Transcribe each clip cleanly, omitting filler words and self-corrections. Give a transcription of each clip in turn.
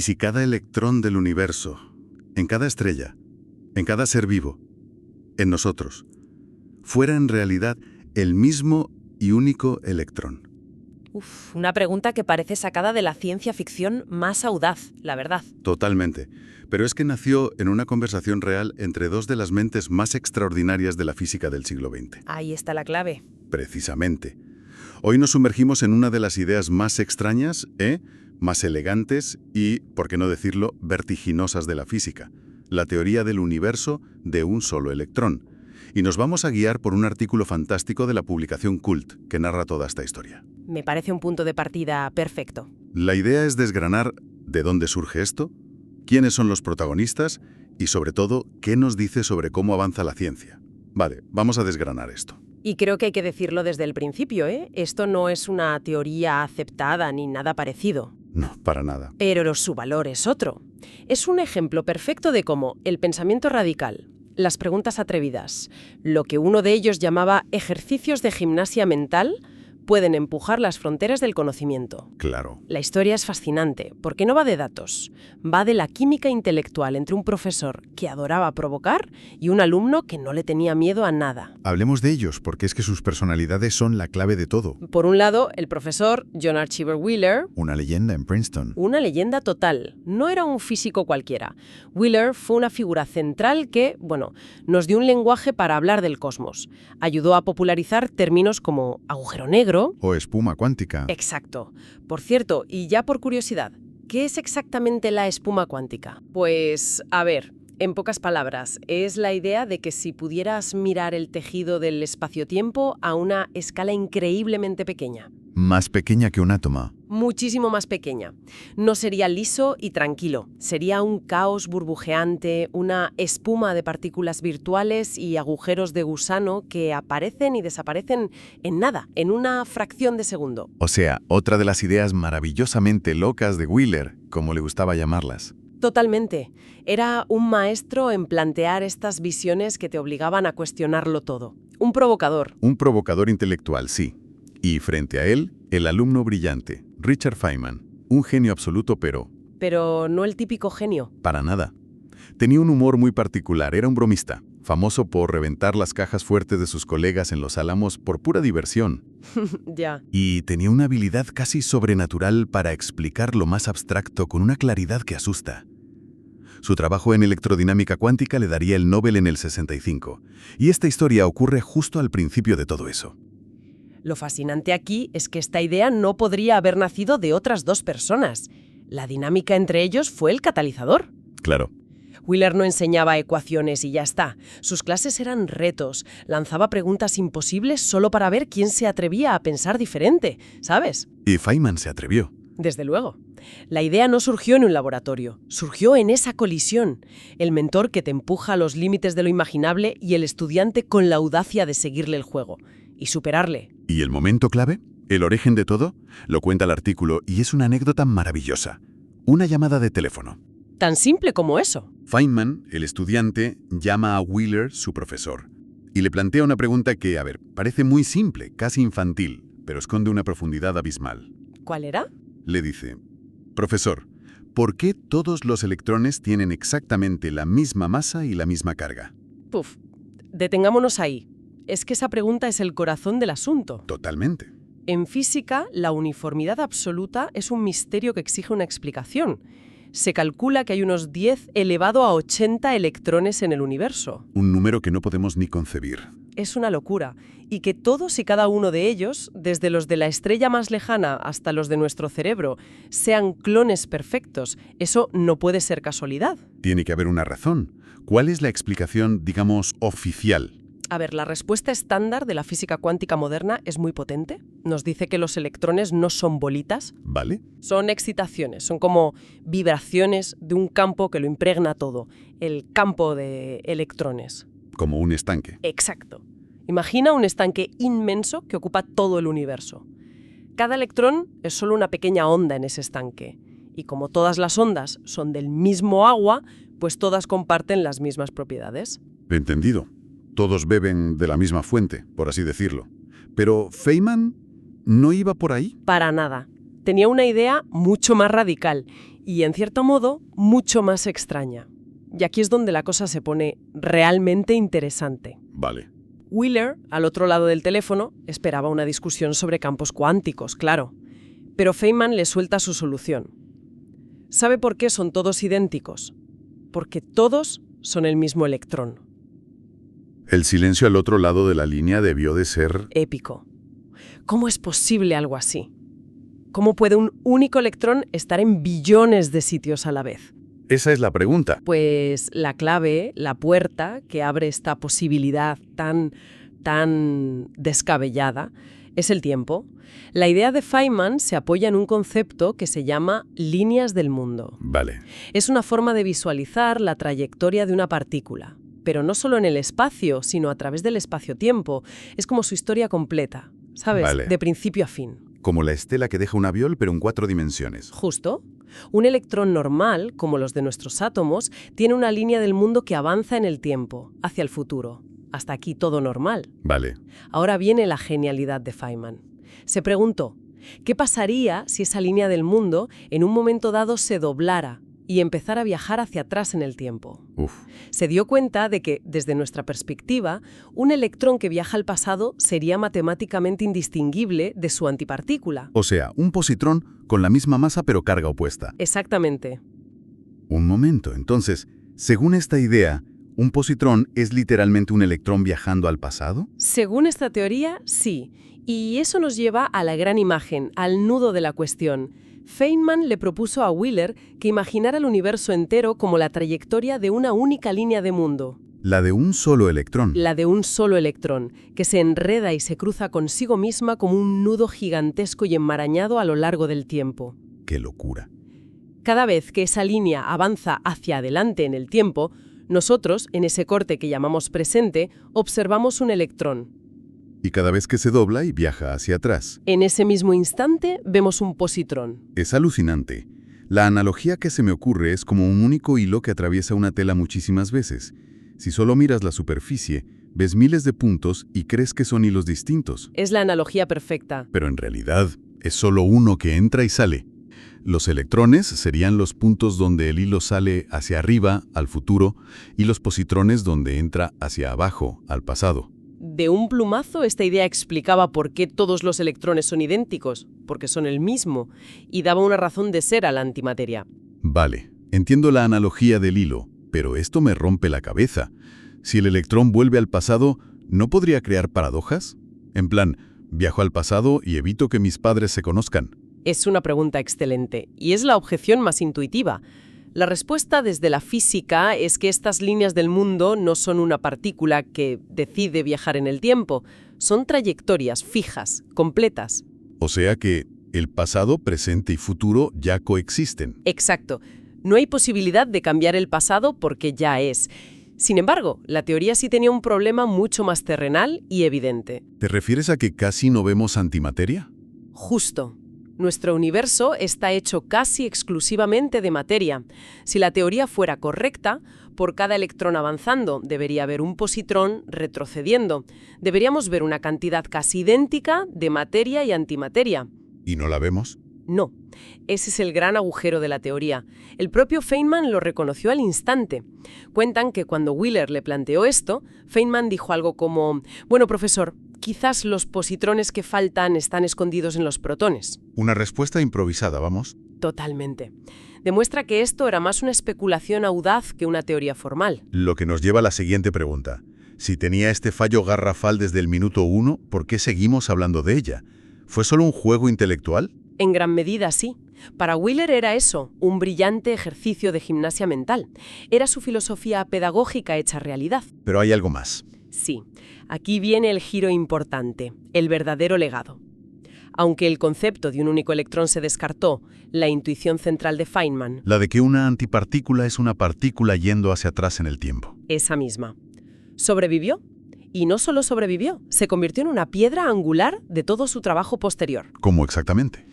¿Y si cada electrón del universo, en cada estrella, en cada ser vivo, en nosotros, fuera en realidad el mismo y único electrón? Uf, una pregunta que parece sacada de la ciencia ficción más audaz, la verdad. Totalmente. Pero es que nació en una conversación real entre dos de las mentes más extraordinarias de la física del siglo XX. Ahí está la clave. Precisamente. Hoy nos sumergimos en una de las ideas más extrañas, más elegantes y, por qué no decirlo, vertiginosas de la física, la teoría del universo de un solo electrón. Y nos vamos a guiar por un artículo fantástico de la publicación Cult, que narra toda esta historia. Me parece un punto de partida perfecto. La idea es desgranar de dónde surge esto, quiénes son los protagonistas y, sobre todo, qué nos dice sobre cómo avanza la ciencia. Vale, vamos a desgranar esto. Y creo que hay que decirlo desde el principio, ¿eh? Esto no es una teoría aceptada ni nada parecido. No, para nada. Pero su valor es otro. Es un ejemplo perfecto de cómo el pensamiento radical, las preguntas atrevidas, lo que uno de ellos llamaba ejercicios de gimnasia mental, pueden empujar las fronteras del conocimiento. Claro. La historia es fascinante, porque no va de datos, va de la química intelectual entre un profesor que adoraba provocar y un alumno que no le tenía miedo a nada. Hablemos de ellos, porque es que sus personalidades son la clave de todo. Por un lado, el profesor John Archibald Wheeler, Una leyenda en Princeton. una leyenda total, no era un físico cualquiera. Wheeler fue una figura central que, nos dio un lenguaje para hablar del cosmos. Ayudó a popularizar términos como agujero negro. O espuma cuántica. Exacto. Por cierto, y ya por curiosidad, ¿qué es exactamente la espuma cuántica? Pues, a ver, en pocas palabras, es la idea de que si pudieras mirar el tejido del espacio-tiempo a una escala increíblemente pequeña. Más pequeña que un átomo. Muchísimo más pequeña. No sería liso y tranquilo. Sería un caos burbujeante, una espuma de partículas virtuales y agujeros de gusano que aparecen y desaparecen en nada, en una fracción de segundo. O sea, otra de las ideas maravillosamente locas de Wheeler, como le gustaba llamarlas. Totalmente. Era un maestro en plantear estas visiones que te obligaban a cuestionarlo todo. Un provocador. Un provocador intelectual, sí. Y frente a él, el alumno brillante, Richard Feynman. Un genio absoluto, pero... Pero no el típico genio. Para nada. Tenía un humor muy particular, era un bromista, famoso por reventar las cajas fuertes de sus colegas en los Álamos por pura diversión. Ya. Y tenía una habilidad casi sobrenatural para explicar lo más abstracto con una claridad que asusta. Su trabajo en electrodinámica cuántica le daría el Nobel en el 65. Y esta historia ocurre justo al principio de todo eso. Lo fascinante aquí es que esta idea no podría haber nacido de otras dos personas. La dinámica entre ellos fue el catalizador. Claro. Wheeler no enseñaba ecuaciones y ya está. Sus clases eran retos. Lanzaba preguntas imposibles solo para ver quién se atrevía a pensar diferente, ¿sabes? Y Feynman se atrevió. Desde luego. La idea no surgió en un laboratorio, surgió en esa colisión. El mentor que te empuja a los límites de lo imaginable y el estudiante con la audacia de seguirle el juego y superarle. ¿Y el momento clave? ¿El origen de todo? Lo cuenta el artículo y es una anécdota maravillosa. Una llamada de teléfono. Tan simple como eso. Feynman, el estudiante, llama a Wheeler, su profesor, y le plantea una pregunta que, parece muy simple, casi infantil, pero esconde una profundidad abismal. ¿Cuál era? Le dice: profesor, ¿por qué todos los electrones tienen exactamente la misma masa y la misma carga? Puf, detengámonos ahí. Es que esa pregunta es el corazón del asunto. Totalmente. En física, la uniformidad absoluta es un misterio que exige una explicación. Se calcula que hay unos 10 elevado a 80 electrones en el universo. Un número que no podemos ni concebir. Es una locura. Y que todos y cada uno de ellos, desde los de la estrella más lejana hasta los de nuestro cerebro, sean clones perfectos, eso no puede ser casualidad. Tiene que haber una razón. ¿Cuál es la explicación, digamos, oficial? A ver, la respuesta estándar de la física cuántica moderna es muy potente. Nos dice que los electrones no son bolitas. ¿Vale? Son excitaciones, son como vibraciones de un campo que lo impregna todo. El campo de electrones. Como un estanque. Exacto. Imagina un estanque inmenso que ocupa todo el universo. Cada electrón es solo una pequeña onda en ese estanque. Y como todas las ondas son del mismo agua, pues todas comparten las mismas propiedades. Entendido. Todos beben de la misma fuente, por así decirlo. Pero ¿Feynman no iba por ahí? Para nada. Tenía una idea mucho más radical. y, en cierto modo, mucho más extraña. Y aquí es donde la cosa se pone realmente interesante. Vale. Wheeler, al otro lado del teléfono, esperaba una discusión sobre campos cuánticos, claro. Pero Feynman le suelta su solución. ¿Sabe por qué son todos idénticos? Porque todos son el mismo electrón. El silencio al otro lado de la línea debió de ser... Épico. ¿Cómo es posible algo así? ¿Cómo puede un único electrón estar en billones de sitios a la vez? Esa es la pregunta. Pues la clave, la puerta que abre esta posibilidad tan descabellada, es el tiempo. La idea de Feynman se apoya en un concepto que se llama líneas del mundo. Vale. Es una forma de visualizar la trayectoria de una partícula, pero no solo en el espacio, sino a través del espacio-tiempo. Es como su historia completa, ¿sabes? Vale. De principio a fin. Como la estela que deja un avión, pero en 4 dimensiones. Justo. Un electrón normal, como los de nuestros átomos, tiene una línea del mundo que avanza en el tiempo, hacia el futuro. Hasta aquí todo normal. Vale. Ahora viene la genialidad de Feynman. Se preguntó, ¿qué pasaría si esa línea del mundo en un momento dado se doblara y empezara a viajar hacia atrás en el tiempo? Uf. Se dio cuenta de que, desde nuestra perspectiva, un electrón que viaja al pasado sería matemáticamente indistinguible de su antipartícula. O sea, un positrón con la misma masa pero carga opuesta. Exactamente. Un momento, entonces, según esta idea, ¿un positrón es literalmente un electrón viajando al pasado? Según esta teoría, sí. Y eso nos lleva a la gran imagen, al nudo de la cuestión. Feynman le propuso a Wheeler que imaginara el universo entero como la trayectoria de una única línea de mundo. La de un solo electrón. La de un solo electrón, que se enreda y se cruza consigo misma como un nudo gigantesco y enmarañado a lo largo del tiempo. ¡Qué locura! Cada vez que esa línea avanza hacia adelante en el tiempo, nosotros, en ese corte que llamamos presente, observamos un electrón. Y cada vez que se dobla y viaja hacia atrás. En ese mismo instante vemos un positrón. Es alucinante. La analogía que se me ocurre es como un único hilo que atraviesa una tela muchísimas veces. Si solo miras la superficie, ves miles de puntos y crees que son hilos distintos. Es la analogía perfecta. Pero en realidad, es solo uno que entra y sale. Los electrones serían los puntos donde el hilo sale hacia arriba, al futuro, y los positrones donde entra hacia abajo, al pasado. De un plumazo, esta idea explicaba por qué todos los electrones son idénticos, porque son el mismo, y daba una razón de ser a la antimateria. Vale, entiendo la analogía del hilo, pero esto me rompe la cabeza. Si el electrón vuelve al pasado, ¿no podría crear paradojas? En plan, viajo al pasado y evito que mis padres se conozcan. Es una pregunta excelente, y es la objeción más intuitiva. La respuesta desde la física es que estas líneas del mundo no son una partícula que decide viajar en el tiempo, son trayectorias fijas, completas. O sea que el pasado, presente y futuro ya coexisten. Exacto. No hay posibilidad de cambiar el pasado porque ya es. Sin embargo, la teoría sí tenía un problema mucho más terrenal y evidente. ¿Te refieres a que casi no vemos antimateria? Justo. Nuestro universo está hecho casi exclusivamente de materia. Si la teoría fuera correcta, por cada electrón avanzando debería haber un positrón retrocediendo. Deberíamos ver una cantidad casi idéntica de materia y antimateria. ¿Y no la vemos? No. Ese es el gran agujero de la teoría. El propio Feynman lo reconoció al instante. Cuentan que cuando Wheeler le planteó esto, Feynman dijo algo como: «Bueno, profesor, quizás los positrones que faltan están escondidos en los protones». Una respuesta improvisada, vamos. Totalmente. Demuestra que esto era más una especulación audaz que una teoría formal. Lo que nos lleva a la siguiente pregunta. Si tenía este fallo garrafal desde el minuto 1, ¿por qué seguimos hablando de ella? ¿Fue solo un juego intelectual? En gran medida, sí. Para Wheeler era eso, un brillante ejercicio de gimnasia mental. Era su filosofía pedagógica hecha realidad. Pero hay algo más. Sí, aquí viene el giro importante, el verdadero legado. Aunque el concepto de un único electrón se descartó, la intuición central de Feynman, La de que una antipartícula es una partícula yendo hacia atrás en el tiempo. esa misma, sobrevivió. Y no solo sobrevivió, se convirtió en una piedra angular de todo su trabajo posterior. ¿Cómo exactamente?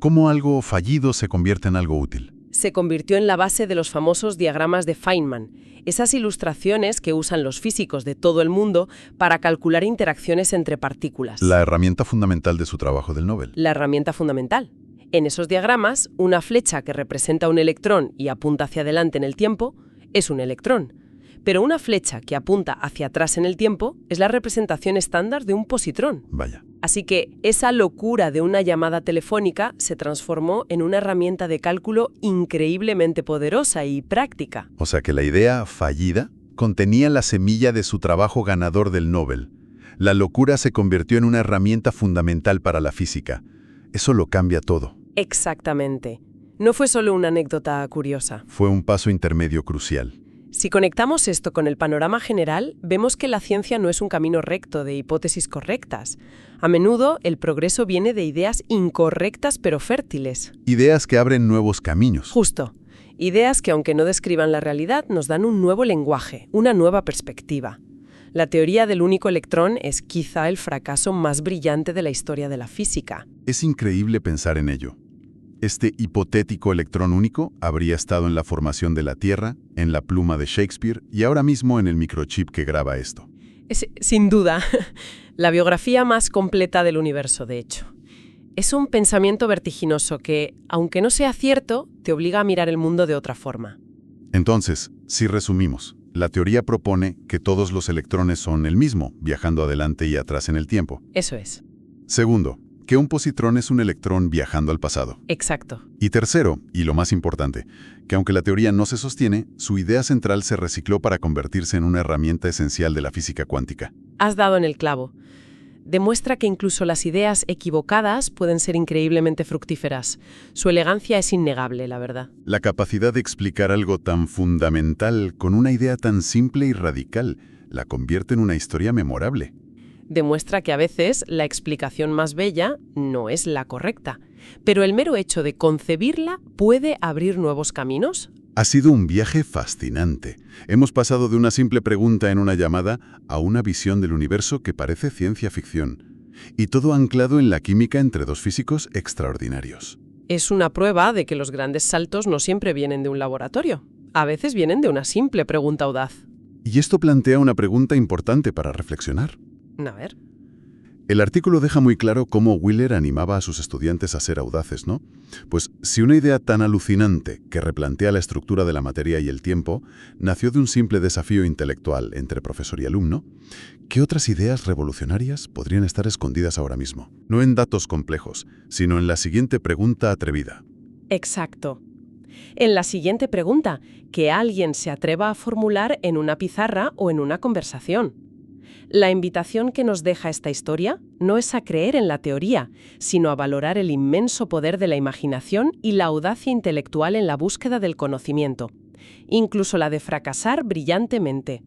¿Cómo algo fallido se convierte en algo útil? Se convirtió en la base de los famosos diagramas de Feynman, esas ilustraciones que usan los físicos de todo el mundo para calcular interacciones entre partículas. La herramienta fundamental de su trabajo del Nobel. La herramienta fundamental. En esos diagramas, una flecha que representa un electrón y apunta hacia adelante en el tiempo es un electrón, pero una flecha que apunta hacia atrás en el tiempo es la representación estándar de un positrón. Vaya. Así que esa locura de una llamada telefónica se transformó en una herramienta de cálculo increíblemente poderosa y práctica. O sea que la idea fallida contenía la semilla de su trabajo ganador del Nobel. La locura se convirtió en una herramienta fundamental para la física. Eso lo cambia todo. Exactamente. No fue solo una anécdota curiosa. Fue un paso intermedio crucial. Si conectamos esto con el panorama general, vemos que la ciencia no es un camino recto de hipótesis correctas. A menudo, el progreso viene de ideas incorrectas pero fértiles. Ideas que abren nuevos caminos. Justo. Ideas que, aunque no describan la realidad, nos dan un nuevo lenguaje, una nueva perspectiva. La teoría del único electrón es quizá el fracaso más brillante de la historia de la física. Es increíble pensar en ello. Este hipotético electrón único habría estado en la formación de la Tierra, en la pluma de Shakespeare y ahora mismo en el microchip que graba esto. Es, sin duda, la biografía más completa del universo, de hecho. Es un pensamiento vertiginoso que, aunque no sea cierto, te obliga a mirar el mundo de otra forma. Entonces, si resumimos, la teoría propone que todos los electrones son el mismo, viajando adelante y atrás en el tiempo. Eso es. Segundo, que un positrón es un electrón viajando al pasado. Exacto. Y tercero, y lo más importante, que aunque la teoría no se sostiene, su idea central se recicló para convertirse en una herramienta esencial de la física cuántica. Has dado en el clavo. Demuestra que incluso las ideas equivocadas pueden ser increíblemente fructíferas. Su elegancia es innegable, la verdad. La capacidad de explicar algo tan fundamental con una idea tan simple y radical la convierte en una historia memorable. Demuestra que a veces la explicación más bella no es la correcta, pero el mero hecho de concebirla puede abrir nuevos caminos. Ha sido un viaje fascinante. Hemos pasado de una simple pregunta en una llamada a una visión del universo que parece ciencia ficción. Y todo anclado en la química entre dos físicos extraordinarios. Es una prueba de que los grandes saltos no siempre vienen de un laboratorio. A veces vienen de una simple pregunta audaz. Y esto plantea una pregunta importante para reflexionar. A ver. El artículo deja muy claro cómo Wheeler animaba a sus estudiantes a ser audaces, ¿no? Pues si una idea tan alucinante que replantea la estructura de la materia y el tiempo nació de un simple desafío intelectual entre profesor y alumno, ¿qué otras ideas revolucionarias podrían estar escondidas ahora mismo? No en datos complejos, sino en la siguiente pregunta atrevida. Exacto. En la siguiente pregunta, que alguien se atreva a formular en una pizarra o en una conversación. La invitación que nos deja esta historia no es a creer en la teoría, sino a valorar el inmenso poder de la imaginación y la audacia intelectual en la búsqueda del conocimiento, incluso la de fracasar brillantemente.